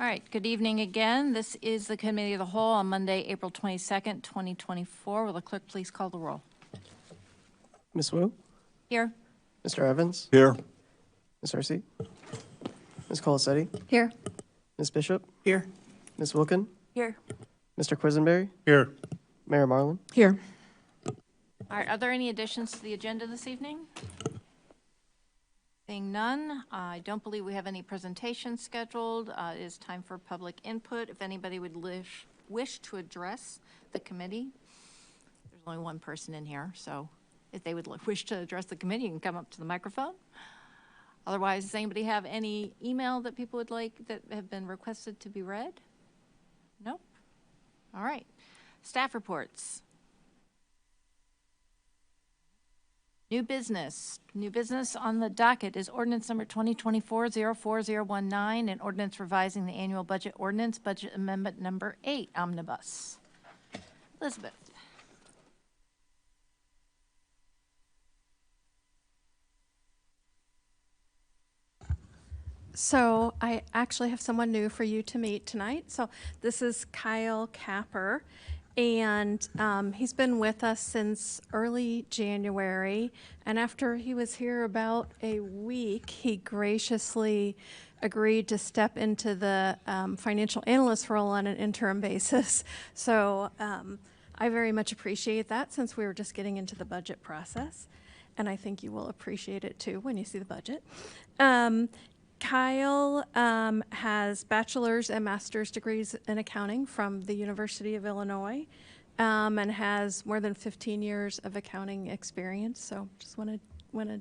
All right, good evening again. This is the Committee of the Whole on Monday, April 22nd, 2024. Will the clerk please call the roll? Ms. Wu? Here. Mr. Evans? Here. Ms. Hersey? Ms. Colasetti? Here. Ms. Bishop? Here. Ms. Wilkin? Here. Mr. Quisenberry? Here. Mayor Marlin? Here. All right, are there any additions to the agenda this evening? Seeing none, I don't believe we have any presentations scheduled. It is time for public input. If anybody would wish to address the committee, there's only one person in here, so if they would wish to address the committee, you can come up to the microphone. Otherwise, does anybody have any email that people would like that have been requested to be read? Nope. All right. Staff reports. New business. New business on the docket is ordinance number 2024-04019, and ordinance revising the annual budget ordinance, budget amendment number 8, Omnibus. Elizabeth. So I actually have someone new for you to meet tonight. So this is Kyle Capper, and he's been with us since early January. And after he was here about a week, he graciously agreed to step into the financial analyst role on an interim basis. So I very much appreciate that, since we were just getting into the budget process. And I think you will appreciate it too when you see the budget. Kyle has bachelor's and master's degrees in accounting from the University of Illinois, and has more than 15 years of accounting experience. So just wanted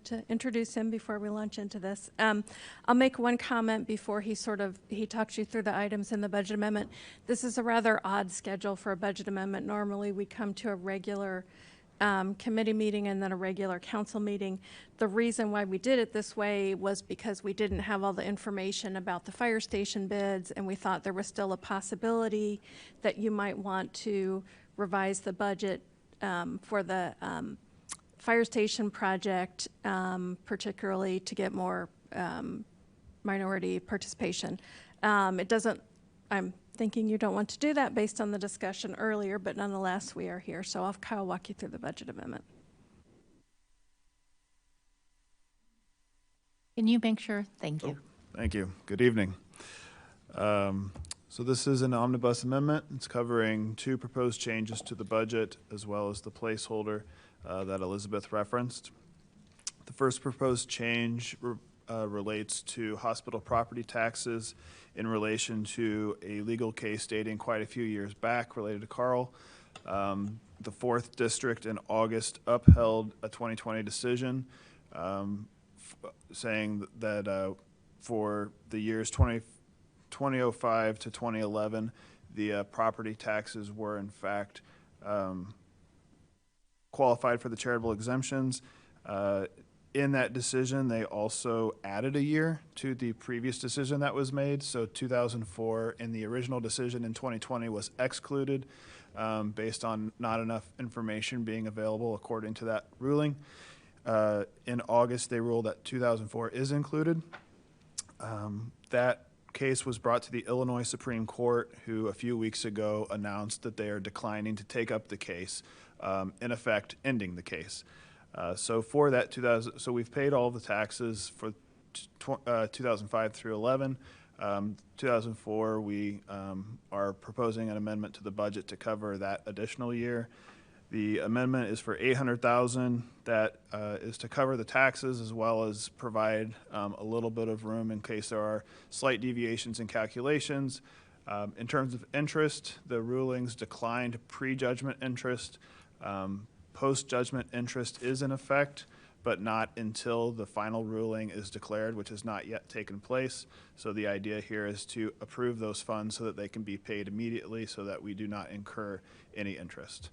to introduce him before we launch into this. I'll make one comment before he talks you through the items in the budget amendment. This is a rather odd schedule for a budget amendment. Normally we come to a regular committee meeting and then a regular council meeting. The reason why we did it this way was because we didn't have all the information about the fire station bids, and we thought there was still a possibility that you might want to revise the budget for the fire station project, particularly to get more minority participation. I'm thinking you don't want to do that based on the discussion earlier, but nonetheless, we are here. So I'll have Kyle walk you through the budget amendment. Can you make sure? Thank you. Thank you. Good evening. So this is an omnibus amendment. It's covering 2 proposed changes to the budget, as well as the placeholder that Elizabeth referenced. The first proposed change relates to hospital property taxes in relation to a legal case dating quite a few years back related to Carl. The 4th District in August upheld a 2020 decision saying that for the years 2005 to 2011, the property taxes were in fact qualified for the charitable exemptions. In that decision, they also added a year to the previous decision that was made. So 2004 in the original decision in 2020 was excluded based on not enough information being available according to that ruling. In August, they ruled that 2004 is included. That case was brought to the Illinois Supreme Court, who a few weeks ago announced that they are declining to take up the case, in effect ending the case. So for that so we've paid all the taxes for 2005 through 11. 2004, we are proposing an amendment to the budget to cover that additional year. The amendment is for $800,000. That is to cover the taxes, as well as provide a little bit of room in case there are slight deviations in calculations. In terms of interest, the rulings declined pre-judgment interest. Post-judgment interest is in effect, but not until the final ruling is declared, which has not yet taken place. So the idea here is to approve those funds so that they can be paid immediately, so that we do not incur any interest.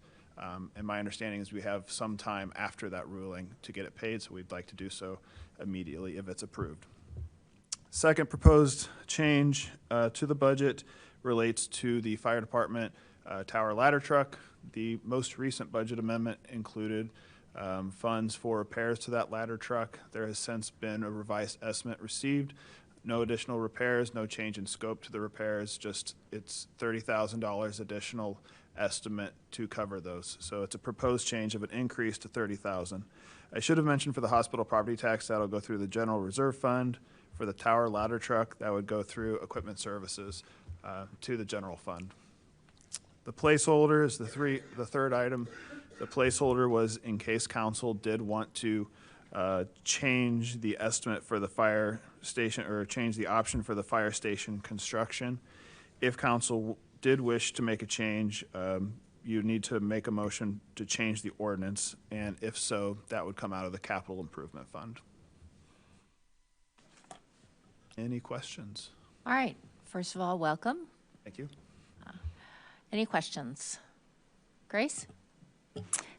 And my understanding is we have some time after that ruling to get it paid, so we'd like to do so immediately if it's approved. Second proposed change to the budget relates to the fire department tower ladder truck. The most recent budget amendment included funds for repairs to that ladder truck. There has since been a revised estimate received. No additional repairs, no change in scope to the repairs, just it's $30,000 additional estimate to cover those. So it's a proposed change of an increase to $30,000. I should have mentioned for the hospital property tax, that'll go through the general reserve fund. For the tower ladder truck, that would go through equipment services to the general fund. The placeholder is the third item. The placeholder was in case council did want to change the estimate for the fire station, or change the option for the fire station construction. If council did wish to make a change, you need to make a motion to change the ordinance, and if so, that would come out of the capital improvement fund. Any questions? All right. First of all, welcome. Thank you. Any questions? Grace?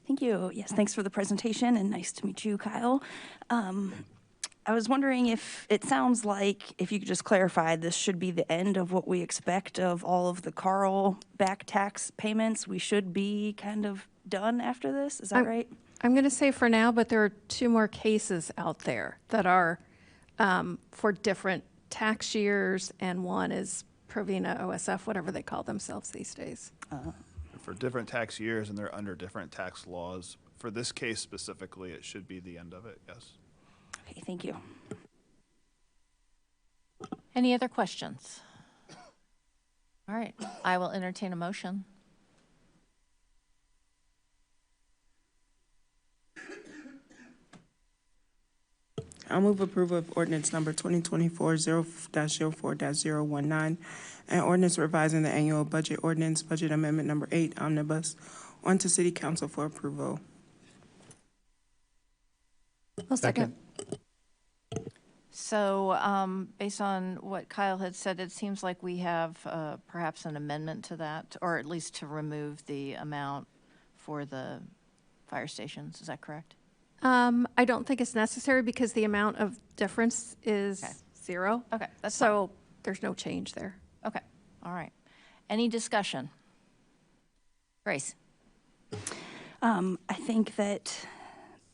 Thank you. Yes, thanks for the presentation, and nice to meet you, Kyle. I was wondering if it sounds like, if you could just clarify, this should be the end of what we expect of all of the Carl back tax payments. We should be kind of done after this. Is that right? I'm going to say for now, but there are 2 more cases out there that are for different tax years, and one is Provena OSF, whatever they call themselves these days. For different tax years, and they're under different tax laws. For this case specifically, it should be the end of it, yes. Okay, thank you. Any other questions? All right. I will entertain a motion. I'll move approval of ordinance number 2024-0-04-019, and ordinance revising the annual budget ordinance, budget amendment number 8, Omnibus, on to City Council for approval. I'll second. So based on what Kyle had said, it seems like we have perhaps an amendment to that, or at least to remove the amount for the fire stations. Is that correct? I don't think it's necessary because the amount of difference is Okay. 0. Okay, that's So there's no change there. Okay, all right. Any discussion? Grace? I think that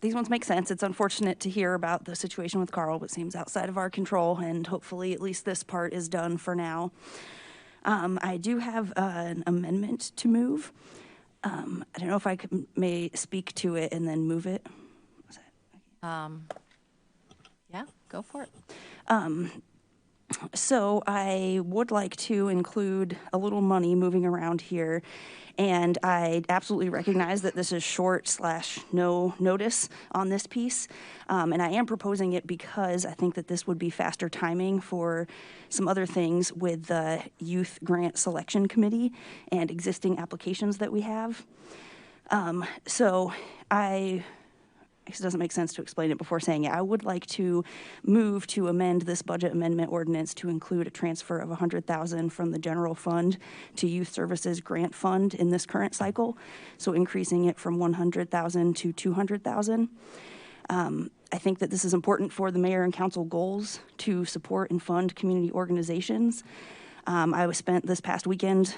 these ones make sense. It's unfortunate to hear about the situation with Carl, but seems outside of our control, and hopefully at least this part is done for now. I do have an amendment to move. I don't know if I may speak to it and then move it. Yeah, go for it. So I would like to include a little money moving around here, and I absolutely recognize that this is short/no notice on this piece, and I am proposing it because I think that this would be faster timing for some other things with the Youth Grant Selection Committee and existing applications that we have. It doesn't make sense to explain it before saying it. I would like to move to amend this budget amendment ordinance to include a transfer of $100,000 from the general fund to Youth Services Grant Fund in this current cycle, so increasing it from $100,000 to $200,000. I think that this is important for the mayor and council goals to support and fund community organizations. I was spent this past weekend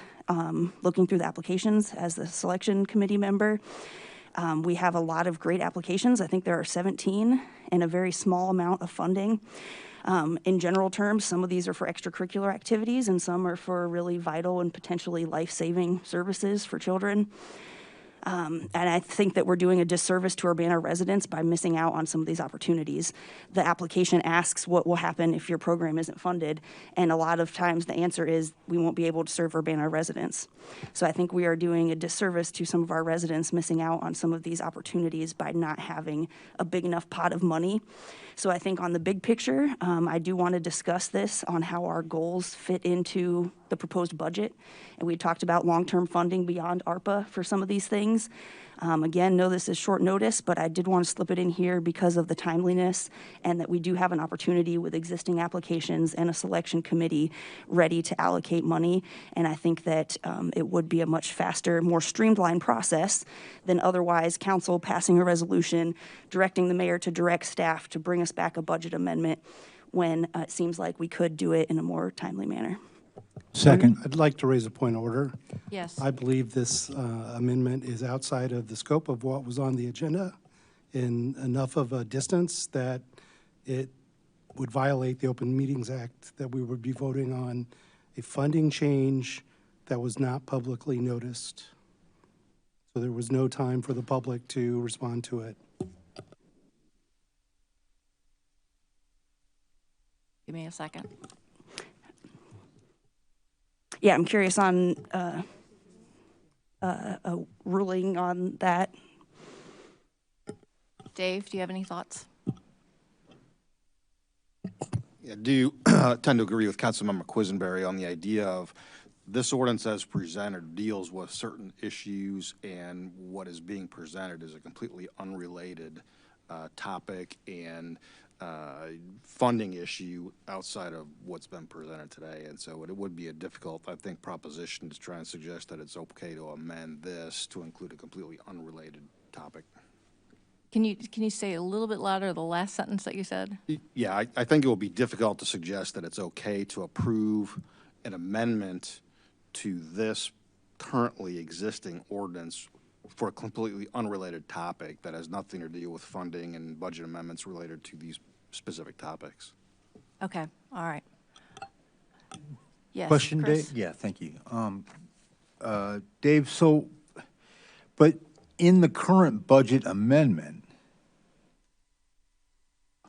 looking through the applications as the selection committee member. We have a lot of great applications. I think there are 17 and a very small amount of funding. In general terms, some of these are for extracurricular activities and some are for really vital and potentially life-saving services for children. And I think that we're doing a disservice to Urbana residents by missing out on some of these opportunities. The application asks what will happen if your program isn't funded, and a lot of times the answer is we won't be able to serve Urbana residents. So I think we are doing a disservice to some of our residents missing out on some of these opportunities by not having a big enough pot of money. So I think on the big picture, I do want to discuss this on how our goals fit into the proposed budget. And we talked about long-term funding beyond ARPA for some of these things. Again, know this is short notice, but I did want to slip it in here because of the timeliness and that we do have an opportunity with existing applications and a selection committee ready to allocate money. And I think that it would be a much faster, more streamlined process than otherwise council passing a resolution, directing the mayor to direct staff to bring us back a budget amendment when it seems like we could do it in a more timely manner. Second. I'd like to raise a point of order. Yes. I believe this amendment is outside of the scope of what was on the agenda in enough of a distance that it would violate the Open Meetings Act, that we would be voting on a funding change that was not publicly noticed. So there was no time for the public to respond to it. Give me a second. Yeah, I'm curious on a ruling on that. Dave, do you have any thoughts? Yeah, I do tend to agree with Councilmember Quisenberry on the idea of this ordinance as presented deals with certain issues, and what is being presented is a completely unrelated topic and funding issue outside of what's been presented today. And so it would be a difficult, I think, proposition to try and suggest that it's okay to amend this to include a completely unrelated topic. Can you say a little bit louder the last sentence that you said? Yeah, I think it will be difficult to suggest that it's okay to approve an amendment to this currently existing ordinance for a completely unrelated topic that has nothing to do with funding and budget amendments related to these specific topics. Okay, all right. Yes, Question, Chris? Dave? Yeah, thank you. Dave, so, but in the current budget amendment,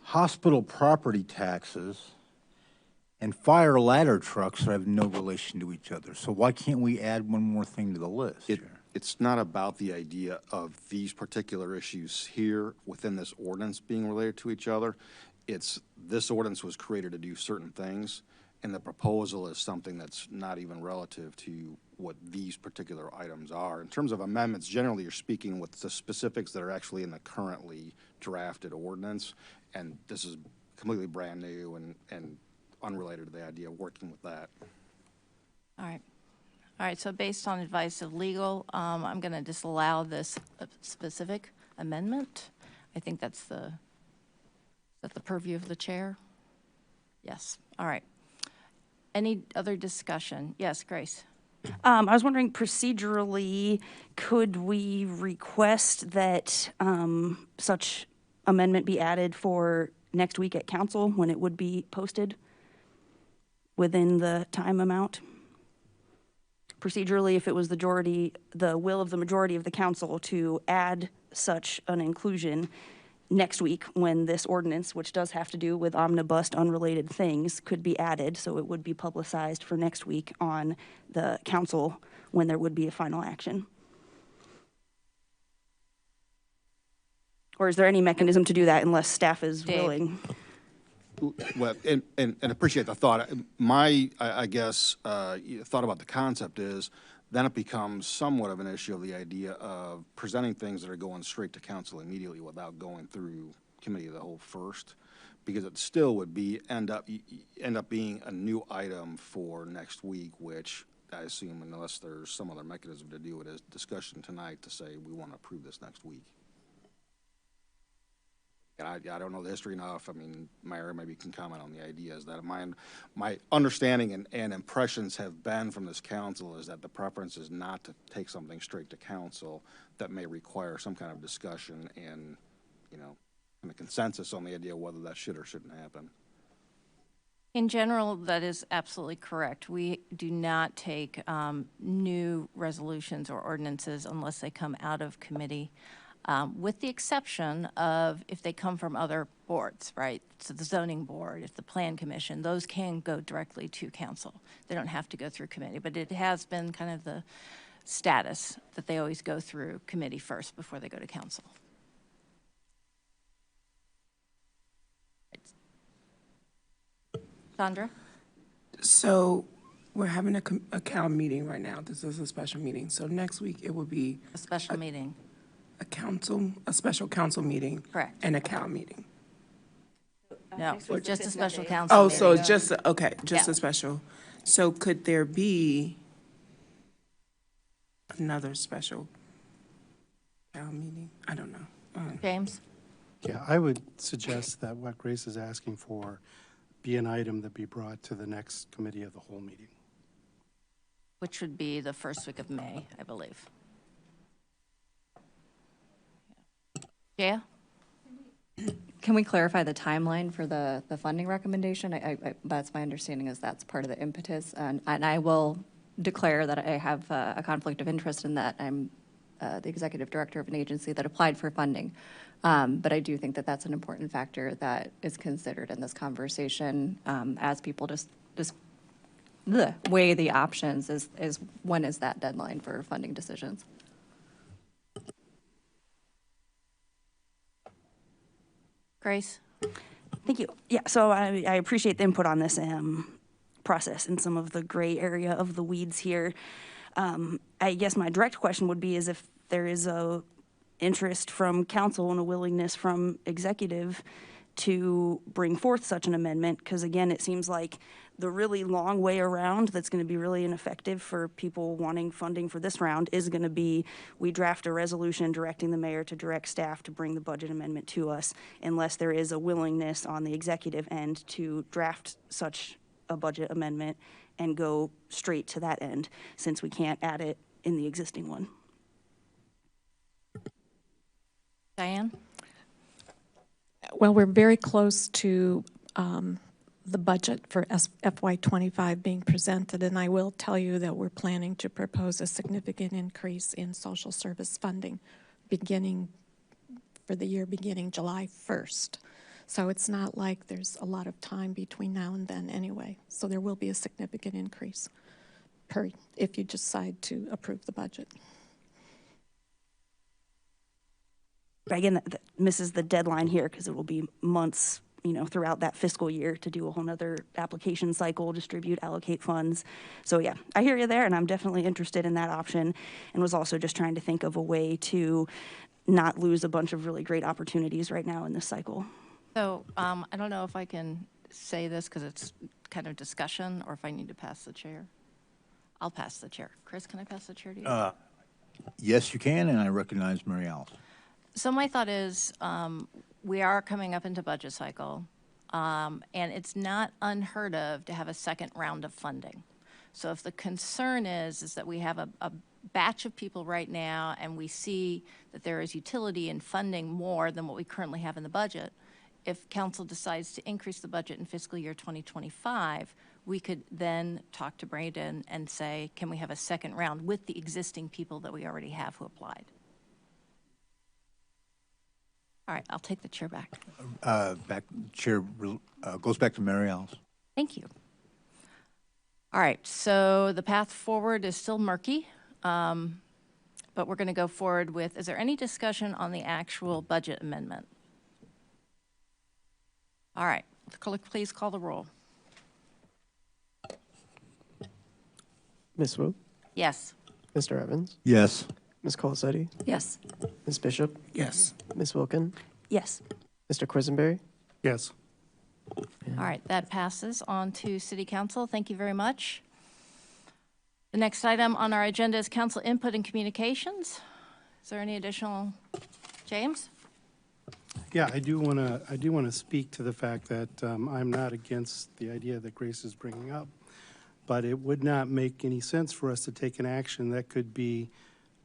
hospital property taxes and fire ladder trucks have no relation to each other. So why can't we add one more thing to the list here? It's not about the idea of these particular issues here within this ordinance being related to each other. It's this ordinance was created to do certain things, and the proposal is something that's not even relative to what these particular items are. In terms of amendments, generally you're speaking with the specifics that are actually in the currently drafted ordinance, and this is completely brand new and unrelated to the idea of working with that. All right. All right, so based on advice of legal, I'm going to disallow this specific amendment. I think that's the purview of the chair? Yes, all right. Any other discussion? Yes, Grace? I was wondering procedurally, could we request that such amendment be added for next week at council when it would be posted within the time amount? Procedurally, if it was the will of the majority of the council to add such an inclusion next week when this ordinance, which does have to do with omnibus unrelated things, could be added, so it would be publicized for next week on the council when there would be a final action. Or is there any mechanism to do that unless staff is Dave. willing? Well, and appreciate the thought. I guess, thought about the concept is, then it becomes somewhat of an issue of the idea of presenting things that are going straight to council immediately without going through committee of the whole first, because it still would be end up being a new item for next week, which I assume, unless there's some other mechanism to do it, is discussion tonight to say we want to approve this next week. And I don't know the history enough. I mean, Mayor maybe can comment on the ideas that my understanding and impressions have been from this council is that the preference is not to take something straight to council that may require some kind of discussion and, and a consensus on the idea of whether that should or shouldn't happen. In general, that is absolutely correct. We do not take new resolutions or ordinances unless they come out of committee. With the exception of if they come from other boards, right? So the zoning board, if the plan commission, those can go directly to council. They don't have to go through committee, but it has been kind of the status that they always go through committee first before they go to council. Sandra? So we're having a CAL meeting right now. This is a special meeting. So next week it will be A special meeting. a special council meeting. Correct. And a CAL meeting. No, just a special council Oh, meeting. so it's just, okay, just Yeah. a special. So could there be another special CAL meeting? I don't know. James? Yeah, I would suggest that what Grace is asking for be an item that be brought to the next committee of the whole meeting. Which would be the first week of May, I believe. Yeah? Can we clarify the timeline for the funding recommendation? That's my understanding is that's part of the impetus. And I will declare that I have a conflict of interest in that. I'm the executive director of an agency that applied for funding. But I do think that that's an important factor that is considered in this conversation as people just weigh the options is when is that deadline for funding decisions? Grace? Thank you. Yeah, so I appreciate the input on this process and some of the gray area of the weeds here. I guess my direct question would be is if there is a interest from council and a willingness from executive to bring forth such an amendment, because again, it seems like the really long way around that's going to be really ineffective for people wanting funding for this round is going to be we draft a resolution directing the mayor to direct staff to bring the budget amendment to us unless there is a willingness on the executive end to draft such a budget amendment and go straight to that end, since we can't add it in the existing one. Diane? Well, we're very close to the budget for FY25 being presented, and I will tell you that we're planning to propose a significant increase in social service funding beginning July 1st. So it's not like there's a lot of time between now and then anyway. So there will be a significant increase if you decide to approve the budget. Again, that misses the deadline here because it will be months, throughout that fiscal year to do a whole nother application cycle, distribute, allocate funds. So yeah, I hear you there, and I'm definitely interested in that option, and was also just trying to think of a way to not lose a bunch of really great opportunities right now in this cycle. So I don't know if I can say this because it's kind of discussion or if I need to pass the chair. I'll pass the chair. Chris, can I pass the chair to you? Yes, you can, and I recognize Mary Alice. So my thought is we are coming up into budget cycle, and it's not unheard of to have a second round of funding. So if the concern is that we have a batch of people right now and we see that there is utility in funding more than what we currently have in the budget, if council decides to increase the budget in fiscal year 2025, we could then talk to Braden and say, can we have a second round with the existing people that we already have who applied? All right, I'll take the chair back. Chair goes back to Mary Alice. Thank you. All right, so the path forward is still murky, but we're going to go forward with, is there any discussion on the actual budget amendment? All right, clerk, please call the roll. Ms. Wu, Yes. Mr. Evans, Yes. Ms. Colasetti, Yes. Ms. Bishop, Yes. Ms. Wilkin, Yes. Mr. Quisenberry. Yes. All right, that passes on to City Council. Thank you very much. The next item on our agenda is council input and communications. Is there any additional, James? Yeah, I do want to speak to the fact that I'm not against the idea that Grace is bringing up, but it would not make any sense for us to take an action that could be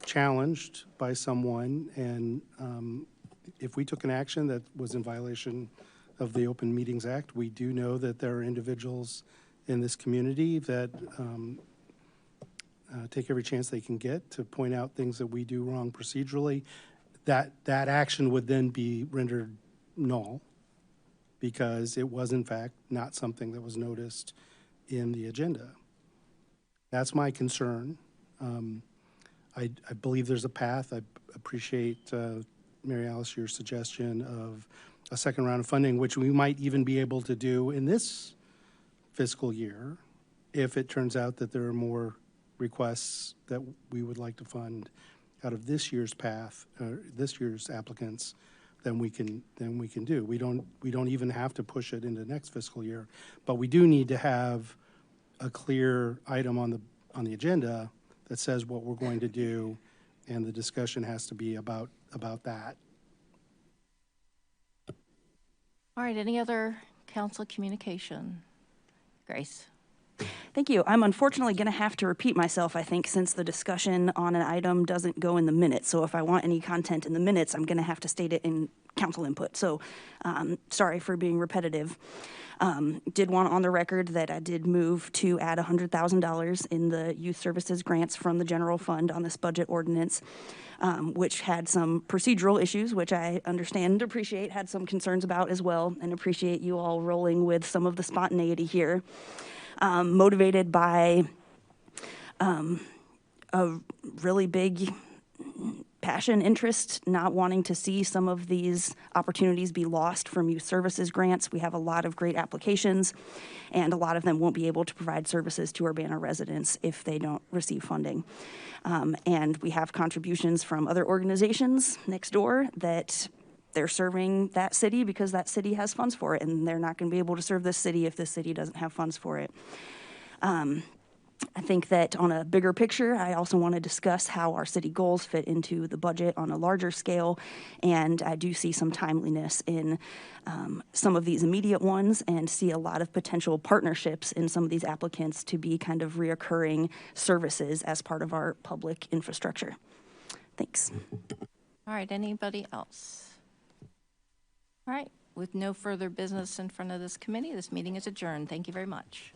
challenged by someone, and if we took an action that was in violation of the Open Meetings Act, we do know that there are individuals in this community that take every chance they can get to point out things that we do wrong procedurally. That action would then be rendered null because it was in fact not something that was noticed in the agenda. That's my concern. I believe there's a path. I appreciate, Mary Alice, your suggestion of a second round of funding, which we might even be able to do in this fiscal year if it turns out that there are more requests that we would like to fund out of this year's path, this year's applicants, then we can do. We don't even have to push it into next fiscal year, but we do need to have a clear item on the agenda that says what we're going to do, and the discussion has to be about that. All right, any other council communication? Grace? Thank you. I'm unfortunately going to have to repeat myself, I think, since the discussion on an item doesn't go in the minutes. So if I want any content in the minutes, I'm going to have to state it in council input. So sorry for being repetitive. Did want on the record that I did move to add $100,000 in the youth services grants from the general fund on this budget ordinance, which had some procedural issues, which I understand and appreciate, had some concerns about as well, and appreciate you all rolling with some of the spontaneity here. Motivated by a really big passion, interest, not wanting to see some of these opportunities be lost from youth services grants. We have a lot of great applications, and a lot of them won't be able to provide services to Urbana residents if they don't receive funding. And we have contributions from other organizations next door that they're serving that city because that city has funds for it, and they're not going to be able to serve this city if this city doesn't have funds for it. I think that on a bigger picture, I also want to discuss how our city goals fit into the budget on a larger scale, and I do see some timeliness in some of these immediate ones and see a lot of potential partnerships in some of these applicants to be kind of reoccurring services as part of our public infrastructure. Thanks. All right, anybody else? All right, with no further business in front of this committee, this meeting is adjourned. Thank you very much.